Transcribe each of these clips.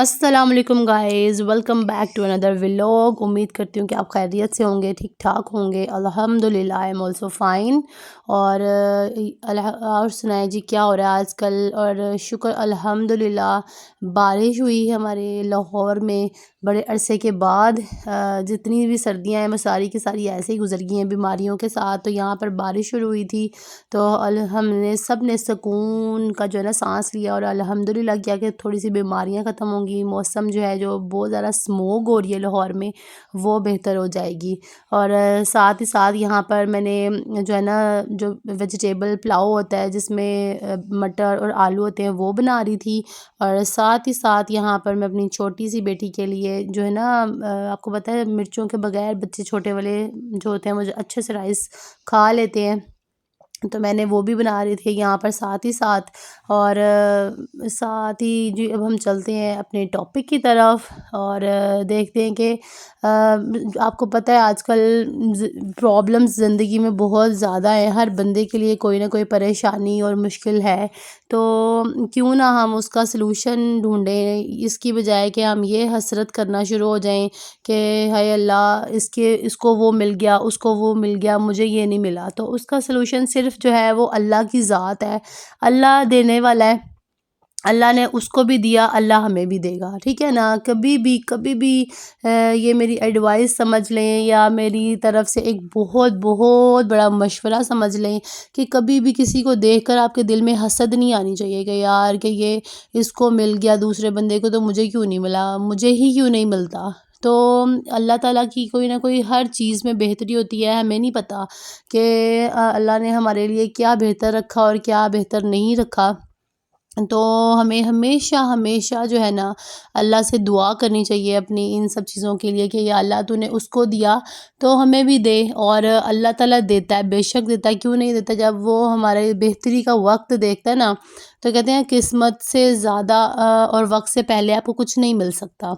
السلام علیکم guys, welcome back to another vlog. امید کرتی ہوں کہ آپ خیریت سے ہوں گے، ٹھیک ٹھاک ہوں گے۔ الحمدللہ آئی ایم آلسو فائن۔ اور سنائیں جی کیا ہو رہا ہے آج کل؟ اور شکر الحمدللہ بارش ہوئی ہمارے لاہور میں بڑے عرصے کے بعد۔ جتنی بھی سردیاں ہیں وہ ساری کی ساری ایسے ہی گزر گئی ہیں بیماریوں کے ساتھ، تو یہاں پر بارش شروع ہوئی تھی تو ہم نے سب نے سکون کا جو ہے نا سانس لیا، اور الحمدللہ کیا کہ تھوڑی سی بیماریاں ختم ہوں گی، موسم جو ہے جو بہت زیادہ اسموگ ہو رہی ہے لاہور میں وہ بہتر ہو جائے گی۔ اور ساتھ ہی ساتھ یہاں پر میں نے جو ہے نا جو ویجیٹیبل پلاؤ ہوتا ہے جس میں مٹر اور آلو ہوتے ہیں وہ بنا رہی تھی، اور ساتھ ہی ساتھ یہاں پر میں اپنی چھوٹی سی بیٹی کے لیے جو ہے نا آپ کو پتہ ہے مرچوں کے بغیر بچے چھوٹے والے جو ہوتے ہیں وہ اچھے سے رائس کھا لیتے ہیں، تو میں نے وہ بھی بنا رہی تھی یہاں پر ساتھ ہی ساتھ۔ اور ساتھ ہی جی اب ہم چلتے ہیں اپنے ٹاپک کی طرف اور دیکھتے ہیں کہ آپ کو پتہ ہے آج کل پرابلمز زندگی میں بہت زیادہ ہیں، ہر بندے کے لیے کوئی نہ کوئی پریشانی اور مشکل ہے، تو کیوں نہ ہم اس کا سلوشن ڈھونڈیں، اس کی بجائے کہ ہم یہ حسرت کرنا شروع ہو جائیں کہ ہائے اللہ اس کو وہ مل گیا، اس کو وہ مل گیا، مجھے یہ نہیں ملا۔ تو اس کا سلوشن صرف جو ہے وہ اللہ کی ذات ہے، اللہ دینے والا ہے، اللہ نے اس کو بھی دیا، اللہ ہمیں بھی دے گا، ٹھیک ہے نا۔ کبھی بھی یہ میری ایڈوائس سمجھ لیں یا میری طرف سے ایک بہت بہت بڑا مشورہ سمجھ لیں کہ کبھی بھی کسی کو دیکھ کر آپ کے دل میں حسد نہیں آنی چاہیے کہ یار کہ یہ اس کو مل گیا دوسرے بندے کو تو مجھے کیوں نہیں ملا، مجھے ہی کیوں نہیں ملتا۔ تو اللہ تعالیٰ کی کوئی نہ کوئی ہر چیز میں بہتری ہوتی ہے، ہمیں نہیں پتہ کہ اللہ نے ہمارے لیے کیا بہتر رکھا اور کیا بہتر نہیں رکھا۔ تو ہمیں ہمیشہ جو ہے نا اللہ سے دعا کرنی چاہیے اپنی ان سب چیزوں کے لیے کہ یا اللہ تو نے اس کو دیا تو ہمیں بھی دے، اور اللہ تعالیٰ دیتا ہے، بے شک دیتا ہے، کیوں نہیں دیتا۔ جب وہ ہمارے بہتری کا وقت دیکھتا ہے نا تو کہتے ہیں قسمت سے زیادہ اور وقت سے پہلے آپ کو کچھ نہیں مل سکتا،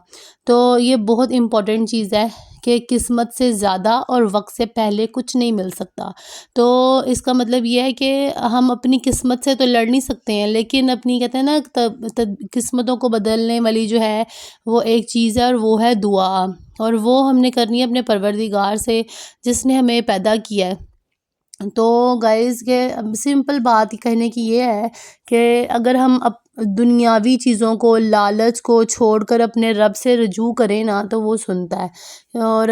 تو یہ بہت امپورٹنٹ چیز ہے کہ قسمت سے زیادہ اور وقت سے پہلے کچھ نہیں مل سکتا۔ تو اس کا مطلب یہ ہے کہ ہم اپنی قسمت سے تو لڑ نہیں سکتے ہیں، لیکن اپنی کہتے ہیں نا قسمتوں کو بدلنے والی جو ہے وہ ایک چیز ہے، اور وہ ہے دعا، اور وہ ہم نے کرنی ہے اپنے پروردگار سے جس نے ہمیں پیدا کیا ہے۔ تو گائز کے سمپل بات کہنے کی یہ ہے کہ اگر ہم دنیاوی چیزوں کو، لالچ کو چھوڑ کر اپنے رب سے رجوع کریں نا تو وہ سنتا ہے۔ اور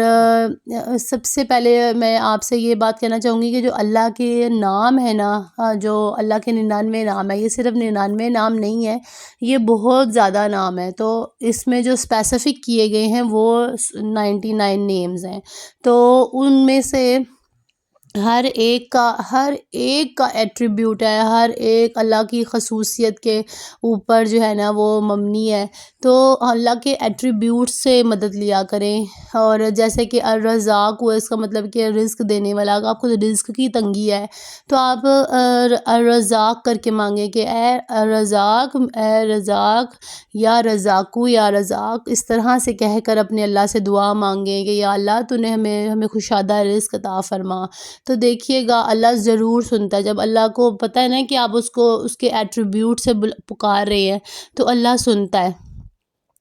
سب سے پہلے میں آپ سے یہ بات کہنا چاہوں گی کہ جو اللہ کے نام ہے نا، جو اللہ کے 99 نام ہے، یہ صرف 99 نام نہیں ہے، یہ بہت زیادہ نام ہے، تو اس میں جو اسپیسیفک کیے گئے ہیں وہ 99 نیمز ہیں، تو ان میں سے ہر ایک کا ایٹریبیوٹ ہے، ہر ایک اللہ کی خصوصیت کے اوپر جو ہے نا وہ مبنی ہے، تو اللہ کے ایٹریبیوٹ سے مدد لیا کریں۔ اور جیسے کہ الرزاق ہوا، اس کا مطلب کہ رزق دینے والا، اگر آپ کو رزق کی تنگی ہے تو آپ الرزاق کر کے مانگیں کہ اے رزاق، اے رزاق، یا رزاقو یا رزاق، اس طرح سے کہہ کر اپنے اللہ سے دعا مانگیں کہ یا اللہ تو نے ہمیں خوشادہ رزق عطا فرما، تو دیکھیے گا اللہ ضرور سنتا ہے۔ جب اللہ کو پتہ ہے نا کہ آپ اس کے ایٹریبیوٹ سے پکار رہے ہیں تو اللہ سنتا ہے۔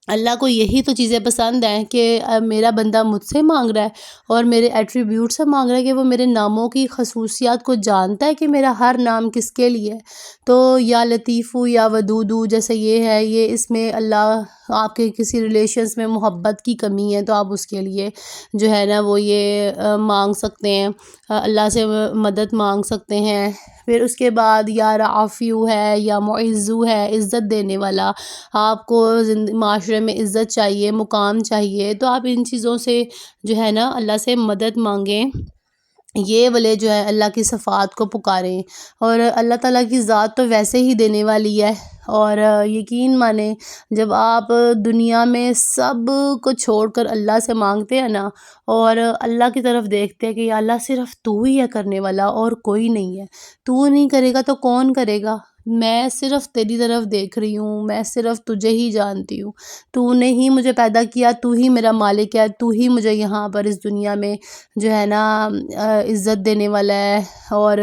اللہ کو یہی تو چیزیں پسند ہیں کہ میرا بندہ مجھ سے مانگ رہا ہے اور میرے ایٹریبیوٹ سے مانگ رہا ہے، کہ وہ میرے ناموں کی خصوصیات کو جانتا ہے کہ میرا ہر نام کس کے لیے ہے۔ تو یا لطیفو یا ودودو جیسے یہ ہے، یہ اس میں اللہ آپ کے کسی ریلیشنز میں محبت کی کمی ہے تو آپ اس کے لیے جو ہے نا وہ یہ مانگ سکتے ہیں، اللہ سے مدد مانگ سکتے ہیں۔ پھر اس کے بعد یا رافیو ہے، یا معزو ہے، عزت دینے والا، آپ کو معاشرے میں عزت چاہیے، مقام چاہیے، تو آپ ان چیزوں سے جو ہے نا اللہ سے مدد مانگیں، یہ والے جو ہے اللہ کی صفات کو پکاریں۔ اور اللہ تعالیٰ کی ذات تو ویسے ہی دینے والی ہے، اور یقین مانیں جب آپ دنیا میں سب کو چھوڑ کر اللہ سے مانگتے ہیں نا اور اللہ کی طرف دیکھتے ہیں کہ یا اللہ صرف تو ہی ہے کرنے والا اور کوئی نہیں ہے، تو نہیں کرے گا تو کون کرے گا، میں صرف تیری طرف دیکھ رہی ہوں، میں صرف تجھے ہی جانتی ہوں، تو نے ہی مجھے پیدا کیا، تو ہی میرا مالک ہے، تو ہی مجھے یہاں پر اس دنیا میں جو ہے نا عزت دینے والا ہے، اور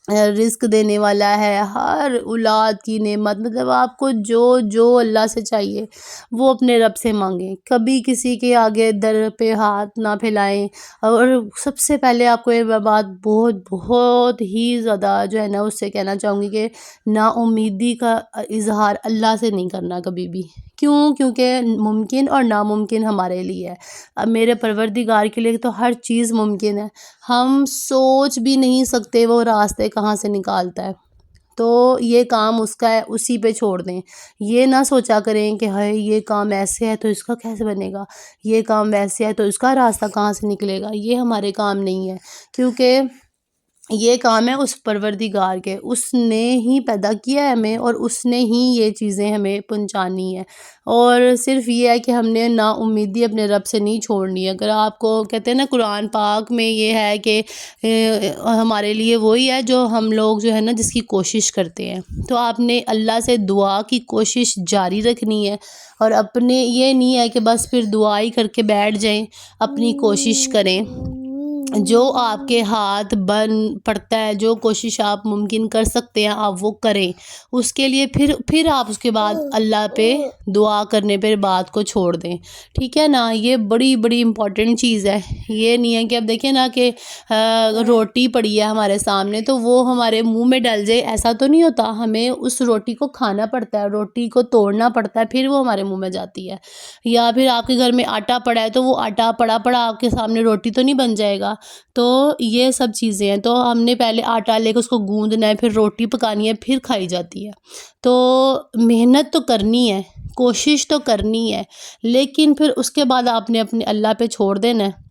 رزق دینے والا ہے، ہر اولاد کی نعمت، مطلب آپ کو جو جو اللہ سے چاہیے وہ اپنے رب سے مانگیں، کبھی کسی کے آگے در پہ ہاتھ نہ پھیلائیں۔ اور سب سے پہلے آپ کو یہ بات بہت بہت ہی زیادہ جو ہے نا اس سے کہنا چاہوں گی کہ نا امیدی کا اظہار اللہ سے نہیں کرنا کبھی بھی۔ کیونکہ ممکن اور ناممکن ہمارے لیے ہے، اب میرے پروردگار کے لیے تو ہر چیز ممکن ہے، ہم سوچ بھی نہیں سکتے وہ راستے کہاں سے نکالتا ہے۔ تو یہ کام اس کا ہے، اسی پہ چھوڑ دیں، یہ نہ سوچا کریں کہ ہائے یہ کام ایسے ہے تو اس کا کیسے بنے گا، یہ کام ویسے ہے تو اس کا راستہ کہاں سے نکلے گا۔ یہ ہمارے کام نہیں ہے، کیونکہ یہ کام ہے اس پروردگار کے، اس نے ہی پیدا کیا ہے ہمیں اور اس نے ہی یہ چیزیں ہمیں پہنچانی ہے۔ اور صرف یہ ہے کہ ہم نے نا امیدی اپنے رب سے نہیں چھوڑنی ہے۔ اگر آپ کو کہتے ہیں نا قرآن پاک میں یہ ہے کہ ہمارے لیے وہی ہے جو ہم لوگ جو ہے نا جس کی کوشش کرتے ہیں، تو آپ نے اللہ سے دعا کی کوشش جاری رکھنی ہے، اور اپنے یہ نہیں ہے کہ بس پھر دعا ہی کر کے بیٹھ جائیں، اپنی کوشش کریں، جو آپ کے ہاتھ بن پڑتا ہے، جو کوشش آپ ممکن کر سکتے ہیں آپ وہ کریں، اس کے لیے پھر آپ اس کے بعد اللہ پہ دعا کرنے پہ بات کو چھوڑ دیں، ٹھیک ہے نا۔ یہ بڑی بڑی امپورٹنٹ چیز ہے، یہ نہیں ہے کہ اب دیکھیں نا کہ روٹی پڑی ہے ہمارے سامنے تو وہ ہمارے منہ میں ڈل جائے، ایسا تو نہیں ہوتا، ہمیں اس روٹی کو کھانا پڑتا ہے، روٹی کو توڑنا پڑتا ہے، پھر وہ ہمارے منہ میں جاتی ہے۔ یا پھر آپ کے گھر میں آٹا پڑا ہے تو وہ آٹا پڑا آپ کے سامنے روٹی تو نہیں بن جائے گا۔ تو یہ سب چیزیں ہیں، تو ہم نے پہلے آٹا لے کے اس کو گوندنا ہے، پھر روٹی پکانی ہے، پھر کھائی جاتی ہے۔ تو محنت تو کرنی ہے، کوشش تو کرنی ہے، لیکن پھر اس کے بعد آپ نے اپنے اللہ پہ چھوڑ دینا ہے،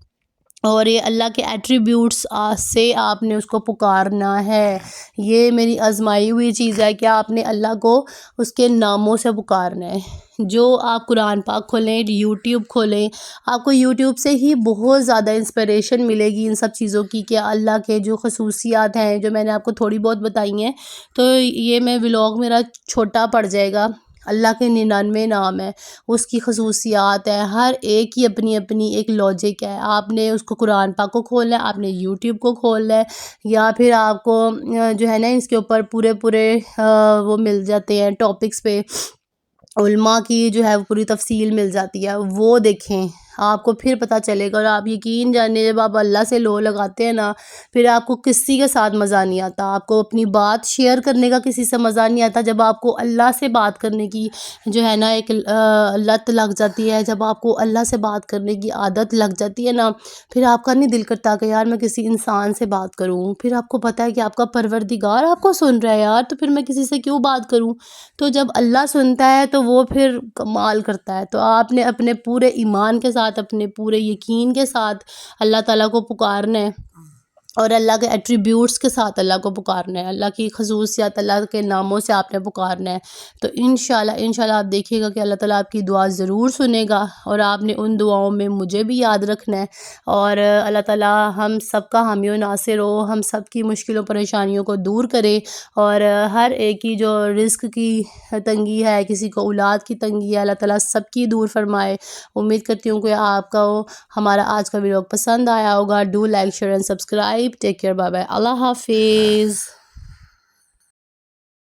اور یہ اللہ کے ایٹریبیوٹس سے آپ نے اس کو پکارنا ہے۔ یہ میری آزمائی ہوئی چیز ہے کہ آپ نے اللہ کو اس کے ناموں سے پکارنا ہے۔ جو آپ قرآن پاک کھولیں، یوٹیوب کھولیں، آپ کو یوٹیوب سے ہی بہت زیادہ انسپریشن ملے گی ان سب چیزوں کی، کہ اللہ کے جو خصوصیات ہیں جو میں نے آپ کو تھوڑی بہت بتائی ہیں، تو یہ میں ولاگ میرا چھوٹا پڑ جائے گا۔ اللہ کے 99 نام ہے، اس کی خصوصیات ہیں، ہر ایک کی اپنی اپنی ایک لاجک ہے۔ آپ نے اس کو قرآن پاک کو کھولنا ہے، آپ نے یوٹیوب کو کھولنا ہے، یا پھر آپ کو جو ہے نا اس کے اوپر پورے وہ مل جاتے ہیں ٹاپکس پہ، علماء کی جو ہے وہ پوری تفصیل مل جاتی ہے، وہ دیکھیں، آپ کو پھر پتہ چلے گا۔ اور آپ یقین جانیں جب آپ اللہ سے لو لگاتے ہیں نا، پھر آپ کو کسی کے ساتھ مزہ نہیں آتا، آپ کو اپنی بات شیئر کرنے کا کسی سے مزہ نہیں آتا۔ جب آپ کو اللہ سے بات کرنے کی جو ہے نا ایک لت لگ جاتی ہے، جب آپ کو اللہ سے بات کرنے کی عادت لگ جاتی ہے نا، پھر آپ کا نہیں دل کرتا کہ یار میں کسی انسان سے بات کروں، پھر آپ کو پتہ ہے کہ آپ کا پروردگار آپ کو سن رہا ہے یار، تو پھر میں کسی سے کیوں بات کروں۔ تو جب اللہ سنتا ہے تو وہ پھر کمال کرتا ہے۔ تو آپ نے اپنے پورے ایمان کے ساتھ، اپنے پورے یقین کے ساتھ اللہ تعالیٰ کو پکارنا ہے، اور اللہ کے ایٹریبیوٹس کے ساتھ اللہ کو پکارنا ہے، اللہ کی خصوصیات، اللہ کے ناموں سے آپ نے پکارنا ہے۔ تو انشاءاللہ آپ دیکھیے گا کہ اللہ تعالیٰ آپ کی دعا ضرور سنے گا، اور آپ نے ان دعاؤں میں مجھے بھی یاد رکھنا ہے۔ اور اللہ تعالیٰ ہم سب کا حامی و ناصر ہو، ہم سب کی مشکلوں پریشانیوں کو دور کرے، اور ہر ایک کی جو رزق کی تنگی ہے، کسی کو اولاد کی تنگی ہے، اللہ تعالیٰ سب کی دور فرمائے۔ امید کرتی ہوں کہ آپ کو ہمارا آج کا ویڈیو پسند آیا ہوگا۔ Do like, share and subscribe. Take care, bye bye, Allah حافظ۔